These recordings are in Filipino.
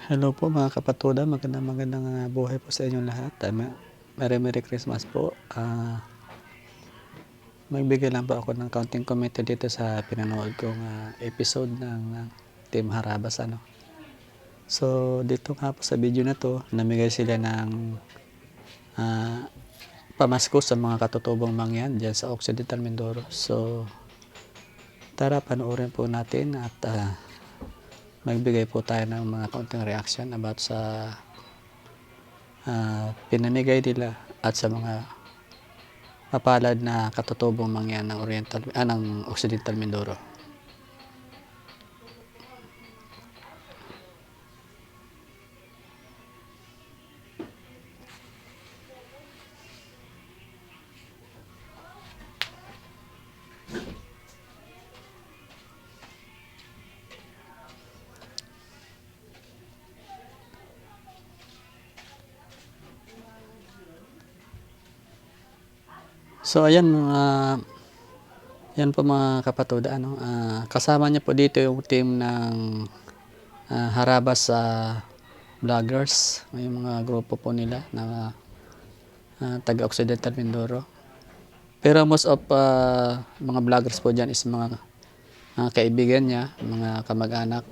Hello po mga kapatuda, magandang buhay po sa inyong lahat. Merry Christmas po. Magbigay lang po ako ng kaunting komento dito sa pinanood kong episode ng Team Harabas. So dito nga po sa video na to, namigay sila ng ah, pamasko sa mga katutubong mangyan dyan sa Occidental Mindoro. So tara, panoorin po natin at magbigay po tayo ng mga kaunting reaction about sa pinamigay nila at sa mga mapalad na katutubong mangyan ng Occidental Mindoro. So ayan yan po mga kapatuda, kasama niya po dito yung team ng Harabas vloggers, may mga grupo po nila na taga Occidental Mindoro. Pero most of mga vloggers po dyan is mga kaibigan niya, mga kamag-anak.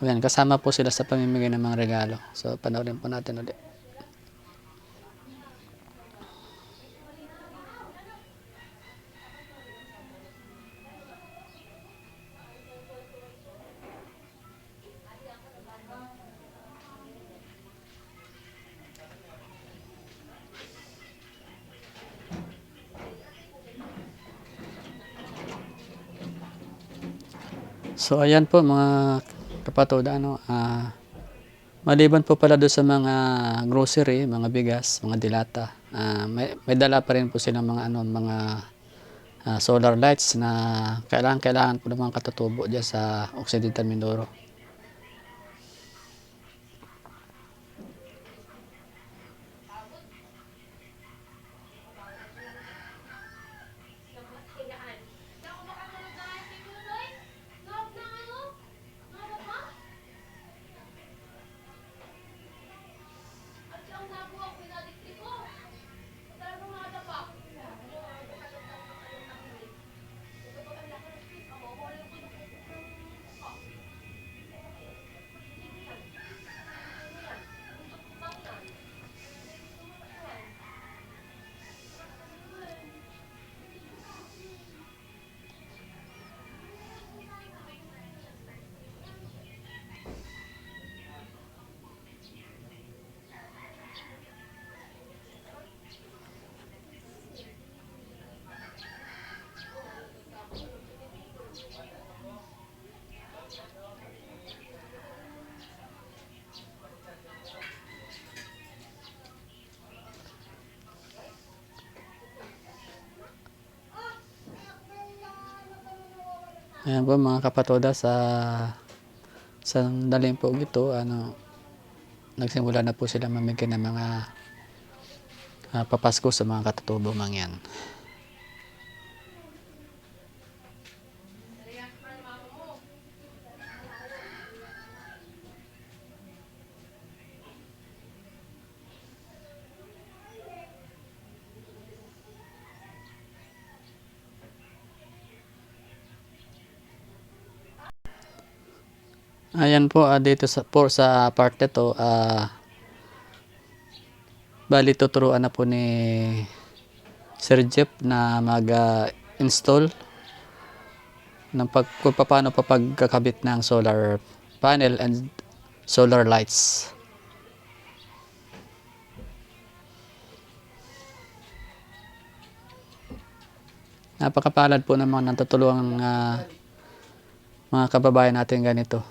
Ayan, kasama po sila sa pamimigay ng mga regalo. So panoorin po natin ulit. So ayan po mga kapatoda, maliban po pala doon sa mga grocery, mga bigas, mga dilata, may dala pa rin po silang mga solar lights na kailangan po ng mga katutubo diyan sa Occidental Mindoro. Ayan po mga kapatoda, sa sandaling po ito, nagsimula na po sila mamigay ng mga papasko sa mga katutubo mangyan. Ayan po, dito sa part na to, bali tuturuan na po ni Sir Jeff na mag-install ng kung paano pagkakabit ng solar panel and solar lights. Napakapalad po ng mga natutulungang mga kababayan natin ganito.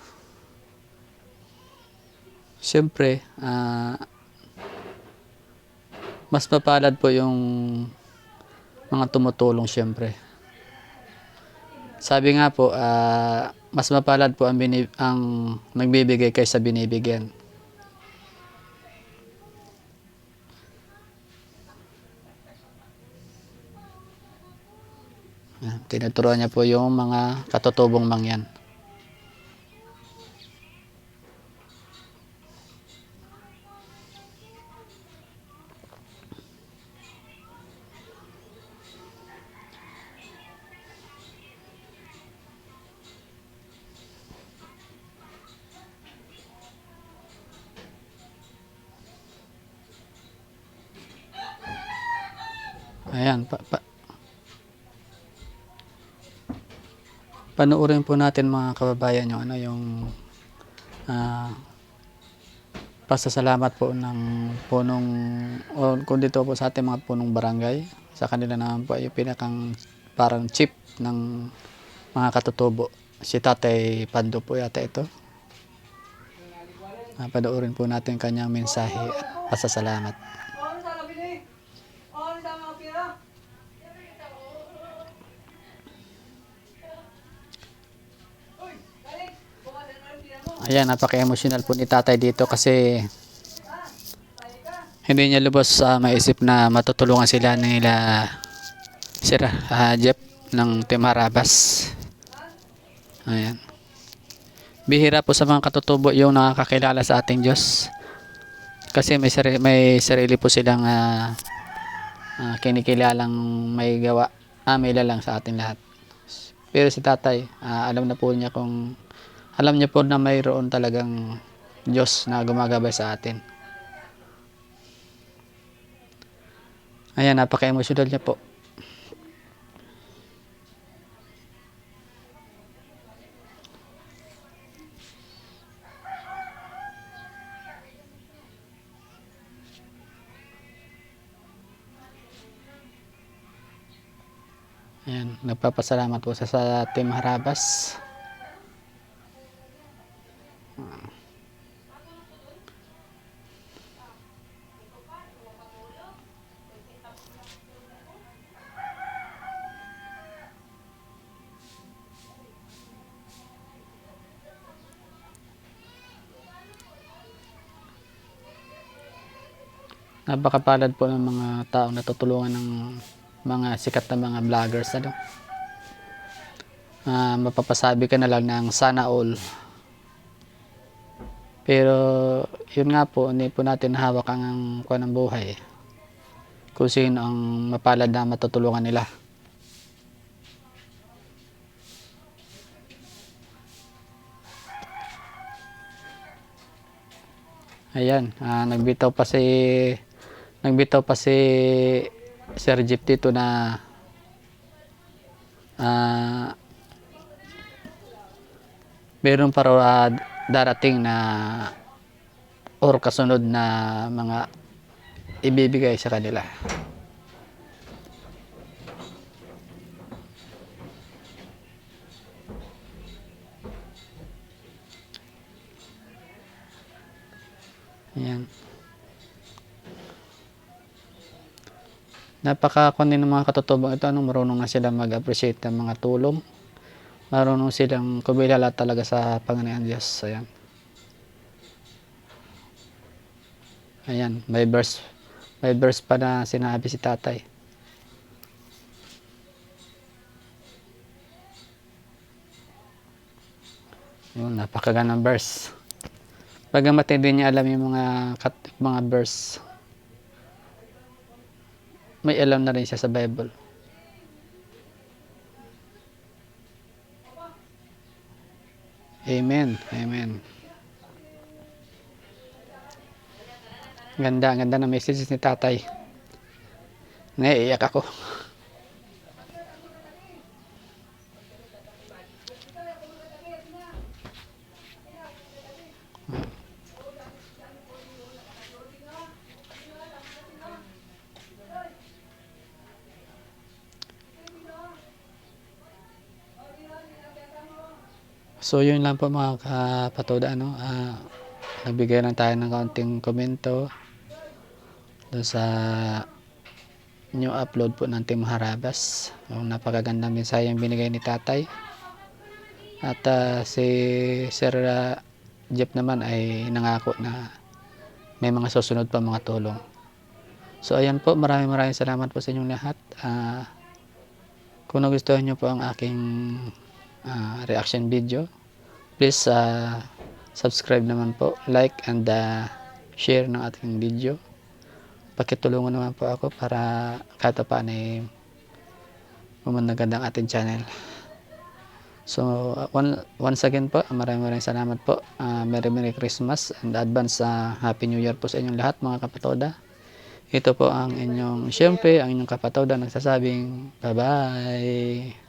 Siyempre, mas mapalad po yung mga tumutulong siyempre. Sabi nga po, mas mapalad po ang nagbibigay kaysa binibigyan. Tinuturuan niya po yung mga katutubong mangyan. Ayan, panoorin po natin mga kababayan yung ano yung ah, pasasalamat po ng punong o kung dito po sa ating mga punong barangay. Sa kanila naman po ay yung pinakang parang chief ng mga katutubo. Si Tatay Pando po yata ito. Panoorin po natin kanyang mensahe at pasasalamat. Ayan, napaka-emotional po ni Tatay dito kasi hindi niya lubos maisip na matutulungan sila nila Sir Jeff ng Team Harabas. Ayan. Bihira po sa mga katutubo yung nakakakilala sa ating Diyos. Kasi may sarili po silang kinikilalang may gawa, may lalang sa ating lahat. Pero si Tatay, alam niya po na mayroon talagang Diyos na gumagabay sa atin. Ayan, napaka-emotional niya po. Ayan, nagpapasalamat po sa Team Harabas. Napakapalad po ng mga taong natutulungan ng mga sikat na mga vloggers. Mapapasabi ka na lang ng sana all. Pero yun nga po, hindi po natin hawak ang kuwan ng buhay. Kung sino ang mapalad na matutulungan nila. Ayan, nagbitaw pa si Sir Jeep dito na meron pa raw darating na or kasunod na mga ibibigay sa kanila. Ayan. Napakakunin ng mga katutubong ito, marunong na sila mag-appreciate ng mga tulong. Marunong silang kumilala talaga sa Panginoon Diyos. Ayan. Ayan, may verse pa na sinabi si Tatay. Yun, napakagandang verse. Bagamat hindi niya alam yung mga verse, may alam na rin siya sa Bible. Amen. Amen. Ganda ng message ni Tatay. Naiiyak ako. So yun lang po mga kapatoda, nagbigay lang tayo ng kaunting komento doon sa new upload po ng Team Harabas. Yung napakagandang mensahe yung binigay ni Tatay. At si Sir Jeff naman ay nangako na may mga susunod pa mga tulong. So ayan po, maraming salamat po sa inyong lahat. Kung nagustuhan nyo po ang aking reaction video, please subscribe naman po, like and share ng ating video. Pakitulungan naman po ako para kahit paano ay gumanda ang ating channel. So once again po, maraming salamat po. Merry Christmas and advance Happy New Year po sa inyong lahat mga kapatoda. Ito po ang inyong siyempre ang inyong kapatid na nagsasabing, "Ba-bye."